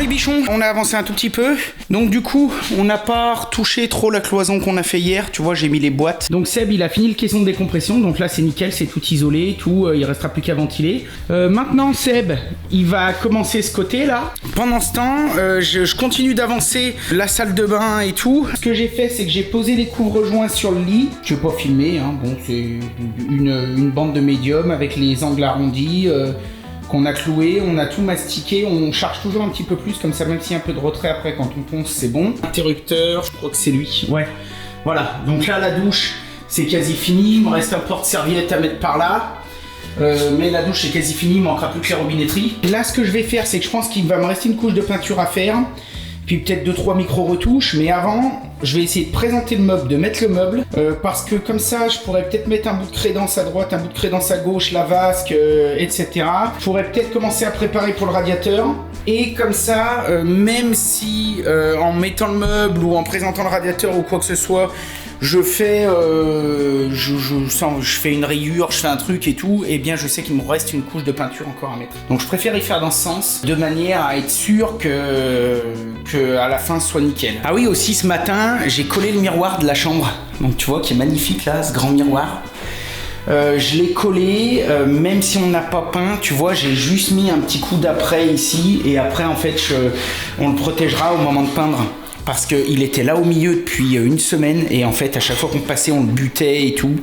les bichons, on a avancé un tout petit peu. Donc du coup, on n'a pas retouché trop la cloison qu'on a fait hier. Tu vois, j'ai mis les boîtes. Donc Seb, il a fini le caisson de décompression. Donc là, c'est nickel, c'est tout isolé, tout. Il restera plus qu'à ventiler. Maintenant, Seb, il va commencer ce côté-là. Pendant ce temps, je continue d'avancer la salle de bain et tout. Ce que j'ai fait, c'est que j'ai posé les couvre-joints sur le lit. Je vais pas filmer, hein. Bon, c'est une bande de médium avec les angles arrondis. Qu'on a cloué, on a tout mastiqué, on charge toujours un petit peu plus comme ça, même s'il y a un peu de retrait après quand on ponce, c'est bon. Interrupteur, je crois que c'est lui. Ouais, voilà. Donc là, la douche, c'est quasi fini. Il me reste un porte-serviette à mettre par là. Mais la douche, c'est quasi fini, il manquera plus que la robinetterie. Là, ce que je vais faire, c'est que je pense qu'il va me rester une couche de peinture à faire. Puis peut-être 2-3 micro-retouches, mais avant, je vais essayer de présenter le meuble, de mettre le meuble, parce que comme ça, je pourrais peut-être mettre un bout de crédence à droite, un bout de crédence à gauche, la vasque, etc. Je pourrais peut-être commencer à préparer pour le radiateur, et comme ça, même si en mettant le meuble ou en présentant le radiateur ou quoi que ce soit, je fais une rayure, je fais un truc et tout, et bien je sais qu'il me reste une couche de peinture encore à mettre. Donc je préfère y faire dans ce sens, de manière à être sûr que à la fin ce soit nickel. Ah oui, aussi ce matin, j'ai collé le miroir de la chambre, donc tu vois qui est magnifique là, ce grand miroir. Je l'ai collé, même si on n'a pas peint, tu vois, j'ai juste mis un petit coup d'après ici, et après en fait on le protégera au moment de peindre. Parce qu'il était là au milieu depuis une semaine et en fait à chaque fois qu'on passait on le butait et tout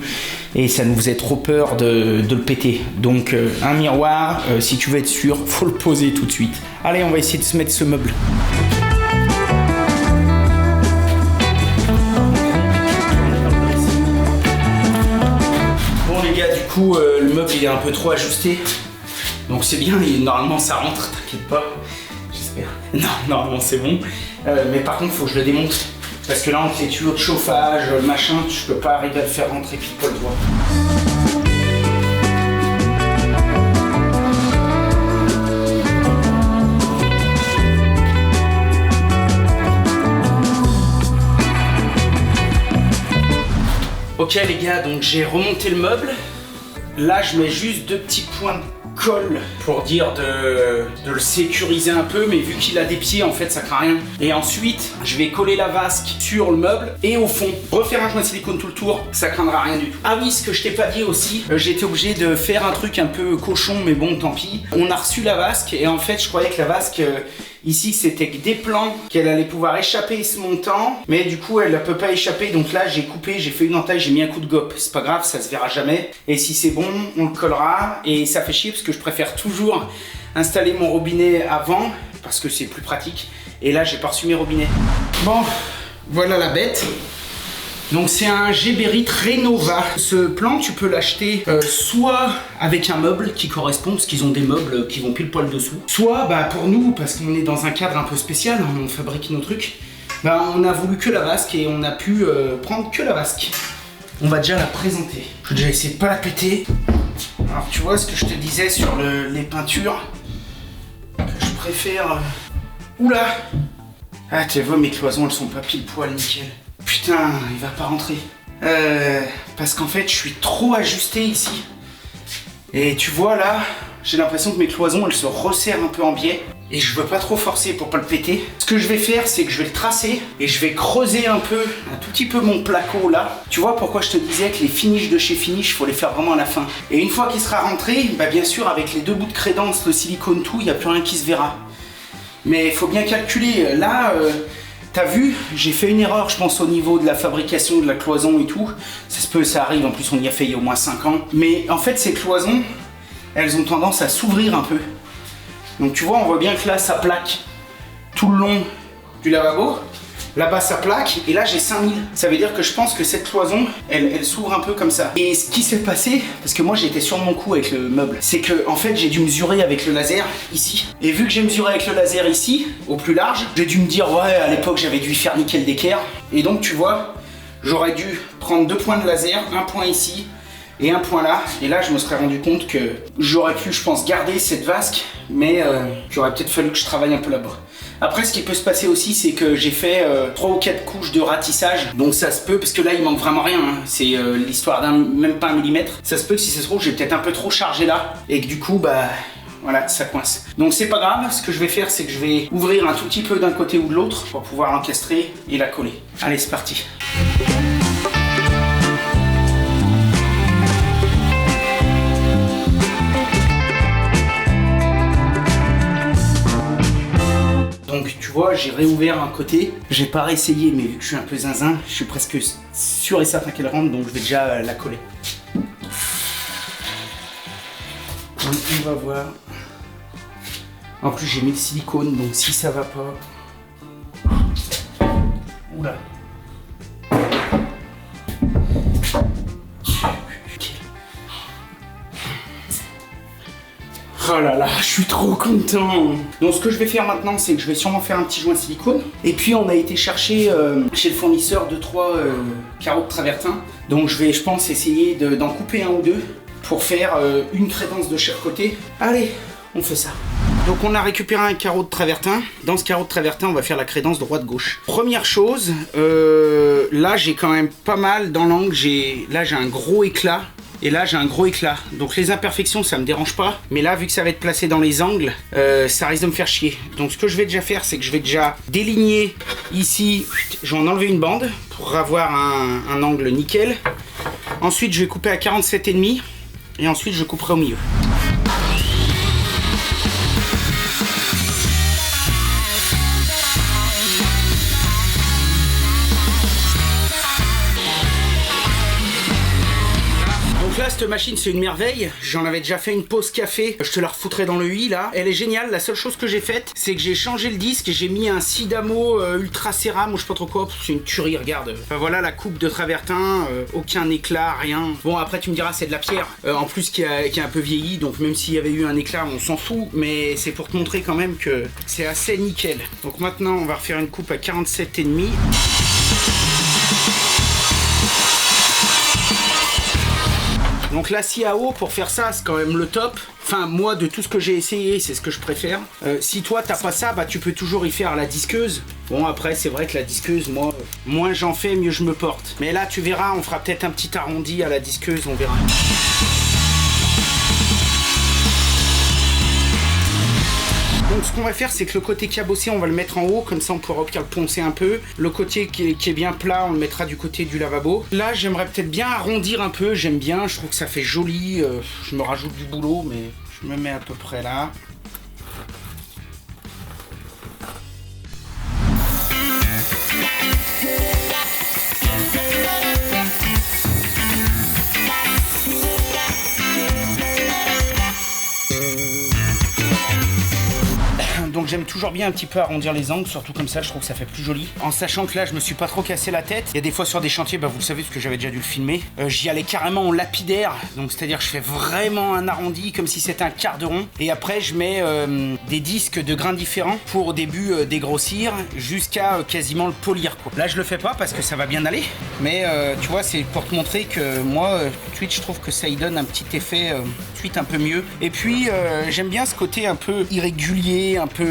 et ça nous faisait trop peur de le péter. Donc un miroir, si tu veux être sûr, faut le poser tout de suite. Allez, on va essayer de se mettre ce meuble. Bon les gars, du coup le meuble il est un peu trop ajusté. Donc c'est bien, normalement ça rentre, t'inquiète pas. J'espère. Non, normalement c'est bon. Mais par contre, faut que je le démonte. Parce que là, entre les tuyaux de chauffage, machin, je peux pas arriver à le faire rentrer pile poil droit. Ok les gars, donc j'ai remonté le meuble. Là, je mets juste 2 petits points de colle pour dire de le sécuriser un peu, mais vu qu'il a des pieds en fait ça craint rien. Et ensuite je vais coller la vasque sur le meuble et au fond refaire un joint de silicone tout le tour, ça craindra rien du tout. Ah oui, ce que je t'ai pas dit aussi, j'ai été obligé de faire un truc un peu cochon, mais bon tant pis. On a reçu la vasque et en fait je croyais que la vasque ici c'était des plans qu'elle allait pouvoir échapper ce montant, mais du coup elle ne peut pas échapper, donc là j'ai coupé, j'ai fait une entaille, j'ai mis un coup de goppe, c'est pas grave, ça se verra jamais, et si c'est bon on le collera. Et ça fait chier parce que je préfère toujours installer mon robinet avant parce que c'est plus pratique, et là j'ai pas reçu mes robinets. Bon, voilà la bête. Donc c'est un Geberit Renova. Ce plan tu peux l'acheter soit avec un meuble qui correspond, parce qu'ils ont des meubles qui vont pile poil dessous, soit pour nous, parce qu'on est dans un cadre un peu spécial, on fabrique nos trucs, on a voulu que la vasque et on a pu prendre que la vasque. On va déjà la présenter. Je vais déjà essayer de pas la péter. Alors tu vois ce que je te disais sur les peintures, que je préfère... Oula! Ah tu vois, mes cloisons elles sont pas pile poil nickel. Putain, il va pas rentrer. Parce qu'en fait, je suis trop ajusté ici. Et tu vois là, j'ai l'impression que mes cloisons, elles se resserrent un peu en biais. Et je veux pas trop forcer pour pas le péter. Ce que je vais faire, c'est que je vais le tracer et je vais creuser un tout petit peu mon placo là. Tu vois pourquoi je te disais que les finishes de chez Finish, faut les faire vraiment à la fin. Et une fois qu'il sera rentré, bien sûr, avec les 2 bouts de crédence, le silicone, tout, il n'y a plus rien qui se verra. Mais il faut bien calculer. Là, t'as vu, j'ai fait une erreur, je pense, au niveau de la fabrication de la cloison et tout. Ça arrive, en plus on y a fait il y a au moins 5 ans. Mais en fait, ces cloisons, elles ont tendance à s'ouvrir un peu. Donc tu vois, on voit bien que là, ça plaque tout le long du lavabo. Là-bas, ça plaque. Et là, j'ai 5000. Ça veut dire que je pense que cette cloison, elle s'ouvre un peu comme ça. Et ce qui s'est passé, parce que moi, j'étais sur mon coup avec le meuble, c'est que en fait, j'ai dû mesurer avec le laser ici. Et vu que j'ai mesuré avec le laser ici, au plus large, j'ai dû me dire, ouais, à l'époque, j'avais dû faire nickel d'équerre. Et donc, tu vois, j'aurais dû prendre 2 points de laser, un point ici et un point là, et là je me serais rendu compte que j'aurais pu, je pense, garder cette vasque, mais j'aurais peut-être fallu que je travaille un peu là-bas. Après, ce qui peut se passer aussi, c'est que j'ai fait 3 ou 4 couches de ratissage, donc ça se peut, parce que là il manque vraiment rien, hein. C'est l'histoire d'un même pas 1 millimètre. Ça se peut que si ça se trouve, j'ai peut-être un peu trop chargé là, et que du coup, voilà, ça coince. Donc c'est pas grave, ce que je vais faire, c'est que je vais ouvrir un tout petit peu d'un côté ou de l'autre pour pouvoir l'encastrer et la coller. Allez, c'est parti. Donc tu vois, j'ai réouvert un côté, j'ai pas réessayé, mais vu que je suis un peu zinzin, je suis presque sûr et certain qu'elle rentre, donc je vais déjà la coller. Donc on va voir. En plus j'ai mis le silicone, donc si ça va pas... Oula. Oh là là, je suis trop content. Donc ce que je vais faire maintenant, c'est que je vais sûrement faire un petit joint silicone. Et puis on a été chercher chez le fournisseur 2-3 carreaux de travertin. Donc je vais, je pense, essayer d'en couper un ou deux pour faire une crédence de chaque côté. Allez, on fait ça. Donc on a récupéré un carreau de travertin. Dans ce carreau de travertin, on va faire la crédence droite-gauche. Première chose, là j'ai quand même pas mal dans l'angle. Là j'ai un gros éclat. Et là j'ai un gros éclat, donc les imperfections ça me dérange pas, mais là vu que ça va être placé dans les angles, ça risque de me faire chier. Donc ce que je vais déjà faire, c'est que je vais déjà déligner ici, je vais en enlever une bande pour avoir un angle nickel. Ensuite je vais couper à 47,5 et ensuite je couperai au milieu. Là, cette machine, c'est une merveille. J'en avais déjà fait une pause café. Je te la refoutrai dans le i, là. Elle est géniale. La seule chose que j'ai faite, c'est que j'ai changé le disque et j'ai mis un Sidamo Ultra Ceram ou je sais pas trop quoi. C'est une tuerie, regarde. Enfin, voilà la coupe de travertin. Aucun éclat, rien. Bon, après, tu me diras, c'est de la pierre. En plus, qui est un peu vieilli. Donc, même s'il y avait eu un éclat, on s'en fout. Mais c'est pour te montrer quand même que c'est assez nickel. Donc, maintenant, on va refaire une coupe à 47,5. Donc la scie à eau, pour faire ça, c'est quand même le top. Enfin, moi, de tout ce que j'ai essayé, c'est ce que je préfère. Si toi, t'as pas ça, bah tu peux toujours y faire la disqueuse. Bon, après, c'est vrai que la disqueuse, moi, moins j'en fais, mieux je me porte. Mais là, tu verras, on fera peut-être un petit arrondi à la disqueuse, on verra. Donc ce qu'on va faire, c'est que le côté cabossé, on va le mettre en haut, comme ça on pourra le poncer un peu. Le côté qui est bien plat, on le mettra du côté du lavabo. Là, j'aimerais peut-être bien arrondir un peu, j'aime bien, je trouve que ça fait joli. Je me rajoute du boulot, mais je me mets à peu près là. Donc j'aime toujours bien un petit peu arrondir les angles, surtout comme ça, je trouve que ça fait plus joli. En sachant que là, je me suis pas trop cassé la tête. Il y a des fois sur des chantiers, bah vous le savez, parce que j'avais déjà dû le filmer, j'y allais carrément en lapidaire. Donc c'est-à-dire que je fais vraiment un arrondi, comme si c'était un quart de rond. Et après, je mets des disques de grains différents pour au début dégrossir, jusqu'à quasiment le polir, quoi. Là, je le fais pas parce que ça va bien aller. Mais tu vois, c'est pour te montrer que moi, Twitch, je trouve que ça y donne un petit effet suite un peu mieux. Et puis, j'aime bien ce côté un peu irrégulier, un peu...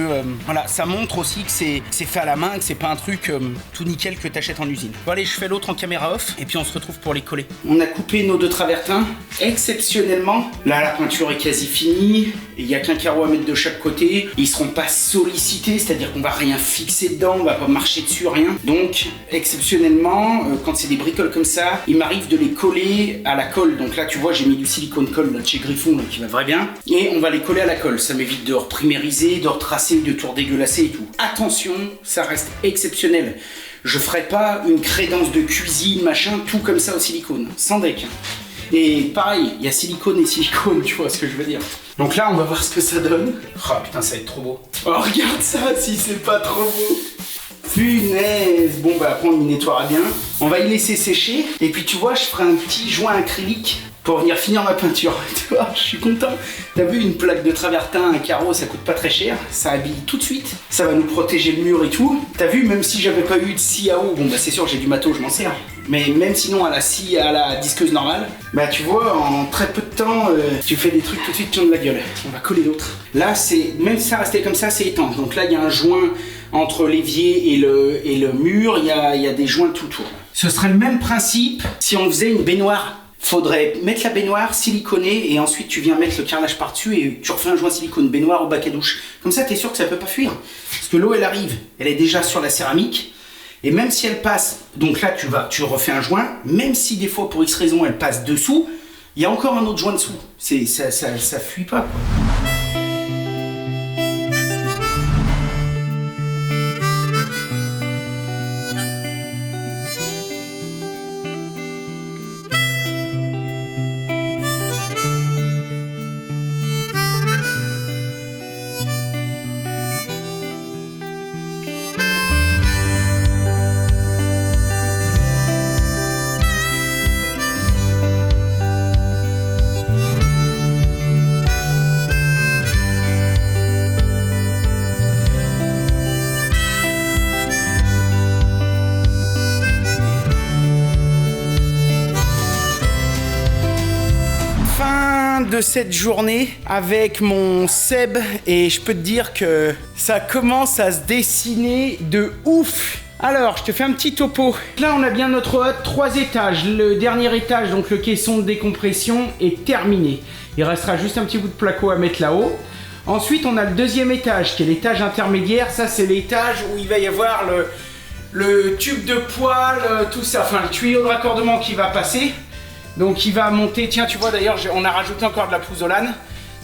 voilà, ça montre aussi que c'est fait à la main, que c'est pas un truc tout nickel que t'achètes en usine. Bon allez, je fais l'autre en caméra off et puis on se retrouve pour les coller. On a coupé nos deux travertins exceptionnellement. Là, la peinture est quasi finie. Il n'y a qu'un carreau à mettre de chaque côté. Ils seront pas sollicités, c'est-à-dire qu'on va rien fixer dedans, on va pas marcher dessus, rien. Donc, exceptionnellement, quand c'est des bricoles comme ça, il m'arrive de les coller à la colle. Donc là, tu vois, j'ai mis du silicone colle là, de chez Griffon là, qui va très bien. Et on va les coller à la colle. Ça m'évite de reprimériser, de retracer, de tout redégueulasser et tout. Attention, ça reste exceptionnel. Je ferai pas une crédence de cuisine, machin, tout comme ça au silicone, sans deck. Et pareil, il y a silicone et silicone, tu vois ce que je veux dire. Donc là, on va voir ce que ça donne. Oh putain, ça va être trop beau. Oh, regarde ça, si c'est pas trop beau. Punaise. Bon, bah après, on y nettoiera bien. On va y laisser sécher. Et puis, tu vois, je ferai un petit joint acrylique pour venir finir ma peinture. Tu vois, je suis content. T'as vu, une plaque de travertin, un carreau, ça coûte pas très cher. Ça habille tout de suite. Ça va nous protéger le mur et tout. T'as vu, même si j'avais pas eu de scie à eau, bon bah c'est sûr, j'ai du matos, je m'en sers. Mais même sinon à la scie, à la disqueuse normale, bah tu vois, en très peu de temps, tu fais des trucs tout de suite qui ont de la gueule. On va coller l'autre. Là, c'est, même si ça restait comme ça, c'est étanche. Donc là, il y a un joint entre l'évier et le mur. Il y a des joints tout autour. Ce serait le même principe si on faisait une baignoire. Faudrait mettre la baignoire siliconée et ensuite tu viens mettre le carrelage par-dessus et tu refais un joint silicone baignoire au bac à douche. Comme ça, tu es sûr que ça peut pas fuir. Parce que l'eau, elle arrive, elle est déjà sur la céramique. Et même si elle passe, donc là tu refais un joint, même si des fois pour X raison elle passe dessous, il y a encore un autre joint dessous. Ça fuit pas quoi. De cette journée avec mon Seb et je peux te dire que ça commence à se dessiner de ouf. Alors, je te fais un petit topo. Là, on a bien notre hôte, 3 étages. Le dernier étage, donc le caisson de décompression, est terminé. Il restera juste un petit bout de placo à mettre là-haut. Ensuite, on a le deuxième étage, qui est l'étage intermédiaire. Ça, c'est l'étage où il va y avoir le tube de poêle, tout ça. Enfin, le tuyau de raccordement qui va passer. Donc il va monter, tiens tu vois d'ailleurs on a rajouté encore de la pouzzolane.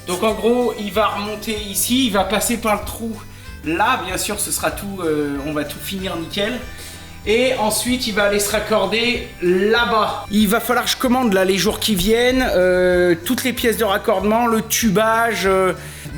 Donc en gros il va remonter ici, il va passer par le trou là, bien sûr ce sera tout, on va tout finir nickel. Et ensuite il va aller se raccorder là-bas. Il va falloir que je commande là les jours qui viennent, toutes les pièces de raccordement, le tubage,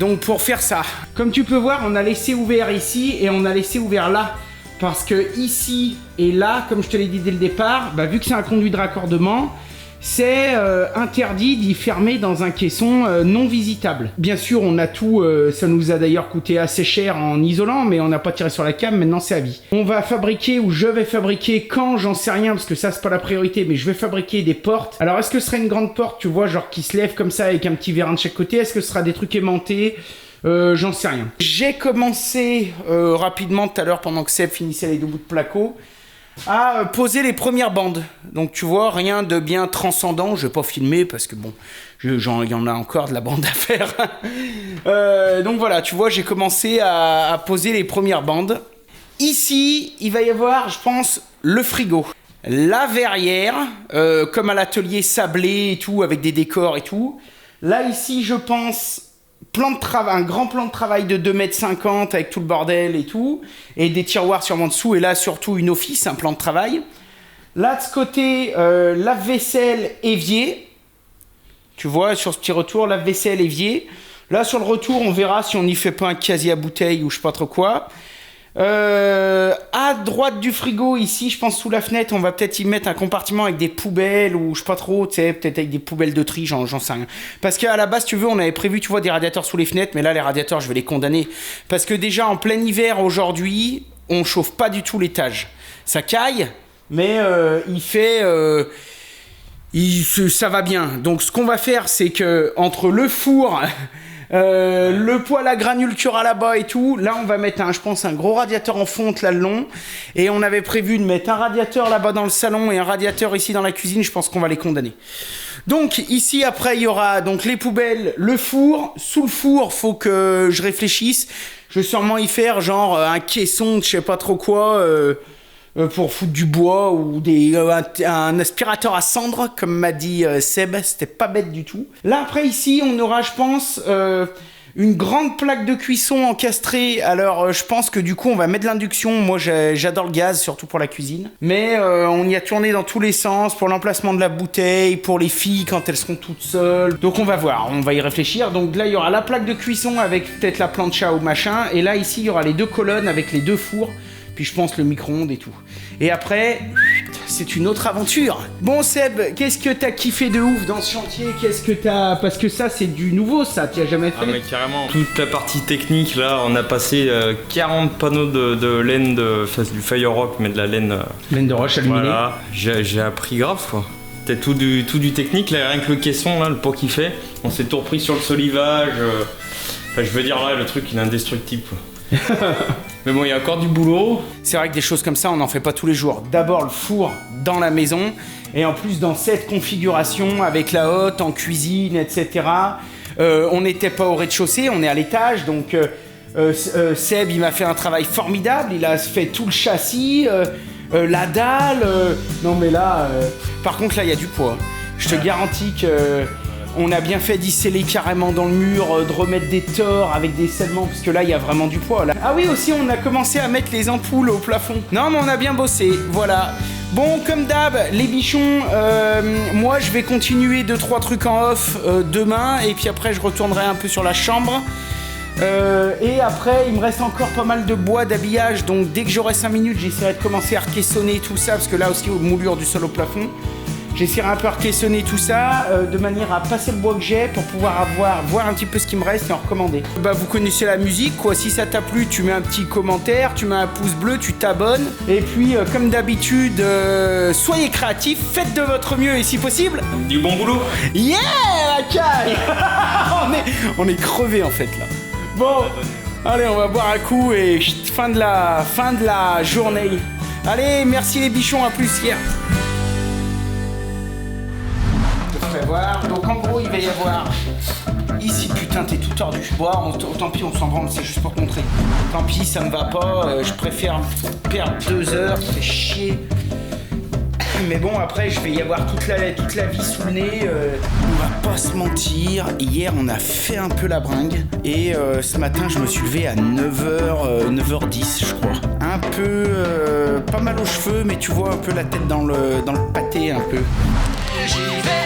donc pour faire ça. Comme tu peux voir on a laissé ouvert ici et on a laissé ouvert là. Parce que ici et là, comme je te l'ai dit dès le départ, bah, vu que c'est un conduit de raccordement, c'est interdit d'y fermer dans un caisson non visitable. Bien sûr, on a tout, ça nous a d'ailleurs coûté assez cher en isolant, mais on n'a pas tiré sur la cam, maintenant c'est à vie. On va fabriquer, ou je vais fabriquer, quand, j'en sais rien, parce que ça c'est pas la priorité, mais je vais fabriquer des portes. Alors est-ce que ce sera une grande porte, tu vois, genre qui se lève comme ça avec un petit vérin de chaque côté? Est-ce que ce sera des trucs aimantés? J'en sais rien. J'ai commencé rapidement tout à l'heure, pendant que Seb finissait les 2 bouts de placo, à poser les premières bandes. Donc tu vois, rien de bien transcendant. Je vais pas filmer parce que bon, il y en a encore de la bande à faire. Donc voilà, tu vois, j'ai commencé à poser les premières bandes. Ici, il va y avoir, je pense, le frigo. La verrière, comme à l'atelier sablé et tout, avec des décors et tout. Là, ici, je pense... plan de travail, un grand plan de travail de 2,50 m avec tout le bordel et tout, et des tiroirs sûrement dessous, et là surtout une office, un plan de travail. Là de ce côté, lave-vaisselle, évier, tu vois sur ce petit retour, lave-vaisselle, évier. Là sur le retour on verra si on n'y fait pas un casier à bouteille ou je sais pas trop quoi. À droite du frigo ici, je pense sous la fenêtre, on va peut-être y mettre un compartiment avec des poubelles ou je sais pas trop, tu sais, peut-être avec des poubelles de tri, j'en sais rien. Parce qu'à la base, tu veux, on avait prévu, tu vois, des radiateurs sous les fenêtres, mais là, les radiateurs, je vais les condamner. Parce que déjà, en plein hiver, aujourd'hui, on chauffe pas du tout l'étage. Ça caille, mais il fait... ça va bien. Donc, ce qu'on va faire, c'est que entre le four... le poêle à granules qu'il y aura là-bas et tout, là on va mettre je pense un gros radiateur en fonte là le long, et on avait prévu de mettre un radiateur là-bas dans le salon et un radiateur ici dans la cuisine. Je pense qu'on va les condamner. Donc ici après il y aura donc les poubelles, le four. Sous le four faut que je réfléchisse, je vais sûrement y faire genre un caisson de je sais pas trop quoi, pour foutre du bois ou un aspirateur à cendres, comme m'a dit Seb, c'était pas bête du tout. Là après ici on aura je pense une grande plaque de cuisson encastrée. Alors je pense que du coup on va mettre de l'induction. Moi j'adore le gaz, surtout pour la cuisine, mais on y a tourné dans tous les sens pour l'emplacement de la bouteille, pour les filles quand elles seront toutes seules. Donc on va voir, on va y réfléchir. Donc là il y aura la plaque de cuisson avec peut-être la plancha ou machin, et là ici il y aura les 2 colonnes avec les 2 fours, puis je pense le micro-ondes et tout. Et après, c'est une autre aventure. Bon Seb, qu'est-ce que t'as kiffé de ouf dans ce chantier? Qu'est-ce que t'as... Parce que ça, c'est du nouveau, ça, tu as jamais fait? Ah mais carrément. Toute la partie technique, là, on a passé 40 panneaux de laine, du Firerock, mais de la laine... laine de roche aluminée. Voilà, j'ai appris grave, quoi. C'était tout du technique, là, rien que le caisson, là, le pot qu'il fait. On s'est tout repris sur le solivage. Enfin, je veux dire, là, le truc, il est indestructible, quoi. Mais bon, il y a encore du boulot. C'est vrai que des choses comme ça, on n'en fait pas tous les jours. D'abord le four dans la maison, et en plus dans cette configuration avec la hotte en cuisine, etc. On n'était pas au rez-de-chaussée, on est à l'étage, donc Seb il m'a fait un travail formidable, il a fait tout le châssis, la dalle. Non mais là, par contre là il y a du poids. Je te garantis que on a bien fait d'y sceller carrément dans le mur, de remettre des tors avec des scellements, parce que là il y a vraiment du poids là. Ah oui, aussi on a commencé à mettre les ampoules au plafond. Non mais on a bien bossé, voilà. Bon, comme d'hab, les bichons, moi je vais continuer 2-3 trucs en off demain, et puis après je retournerai un peu sur la chambre. Et après il me reste encore pas mal de bois d'habillage, donc dès que j'aurai 5 minutes j'essaierai de commencer à recaissonner tout ça, parce que là aussi aux moulures du sol au plafond, j'essaierai un peu à recaissonner tout ça de manière à passer le bois que j'ai pour pouvoir voir un petit peu ce qui me reste et en recommander. Bah vous connaissez la musique quoi, si ça t'a plu tu mets un petit commentaire, tu mets un pouce bleu, tu t'abonnes, et puis comme d'habitude soyez créatifs, faites de votre mieux et si possible Du bon boulot. yeah la caille. on est crevés en fait là. Bon, allez on va boire un coup et fin de la journée. Allez, merci les bichons, à plus hier. Voir. Donc en gros il va y avoir ici, putain t'es tout tordu. Bon, tant pis, on s'en branle, c'est juste pour te montrer. Tant pis, ça me va pas, je préfère perdre 2 heures, ça fait chier. Mais bon, après je vais y avoir toute la vie sous le nez. On va pas se mentir, hier on a fait un peu la bringue, et ce matin je me suis levé à 9h10 je crois. Un peu pas mal aux cheveux, mais tu vois un peu la tête dans le pâté un peu. J'y vais.